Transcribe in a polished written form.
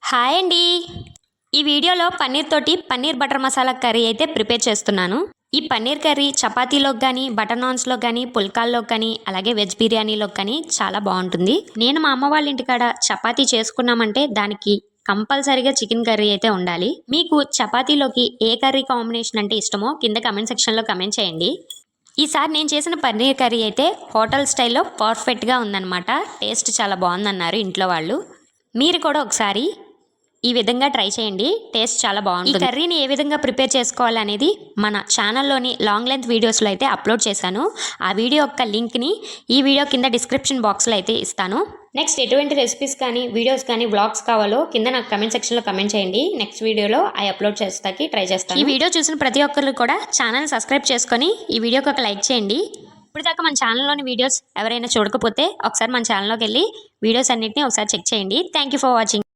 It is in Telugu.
హాయ్ అండి. ఈ వీడియోలో పన్నీర్ తోటి పన్నీర్ బటర్ మసాలా కర్రీ అయితే ప్రిపేర్ చేస్తున్నాను. ఈ పన్నీర్ కర్రీ చపాతీలోకి కానీ, బటర్ నాన్స్లోకి కానీ, పుల్కాల్లోకి కానీ, అలాగే వెజ్ బిర్యానీలోకి కానీ చాలా బాగుంటుంది. నేను మా అమ్మ వాళ్ళ ఇంటికాడ చపాతీ చేసుకున్నామంటే దానికి కంపల్సరీగా చికెన్ కర్రీ అయితే ఉండాలి. మీకు చపాతీలోకి ఏ కర్రీ కాంబినేషన్ అంటే ఇష్టమో కింద కమెంట్ సెక్షన్లో కమెంట్ చేయండి. ఈసారి నేను చేసిన పన్నీర్ కర్రీ అయితే హోటల్ స్టైల్లో పర్ఫెక్ట్గా ఉందన్నమాట. టేస్ట్ చాలా బాగుందన్నారు ఇంట్లో వాళ్ళు. మీరు కూడా ఒకసారి ఈ విధంగా ట్రై చేయండి. టేస్ట్ చాలా బాగుంటుంది. ఈ కర్రీని ఏ విధంగా ప్రిపేర్ చేసుకోవాలనేది మన ఛానల్లోని లాంగ్ లెంత్ వీడియోస్లో అయితే అప్లోడ్ చేశాను. ఆ వీడియో యొక్క లింక్ని ఈ వీడియో కింద డిస్క్రిప్షన్ బాక్స్లో అయితే ఇస్తాను. నెక్స్ట్ ఎటువంటి రెసిపీస్ కానీ, వీడియోస్ కానీ, వ్లాగ్స్ కావాలో కింద నాకు కమెంట్ సెక్షన్లో కమెంట్ చేయండి. నెక్స్ట్ వీడియోలో అవి అప్లోడ్ చేస్తాకి ట్రై చేస్తాను. ఈ వీడియో చూసిన ప్రతి ఒక్కరు కూడా ఛానల్ సబ్స్క్రైబ్ చేసుకొని ఈ వీడియోకి ఒక లైక్ చేయండి. ఇప్పుడు దాకా మన ఛానల్లోని వీడియోస్ ఎవరైనా చూడకపోతే ఒకసారి మన ఛానల్లోకి వెళ్ళి వీడియోస్ అన్నింటినీ ఒకసారి చెక్ చేయండి. Thank you for watching.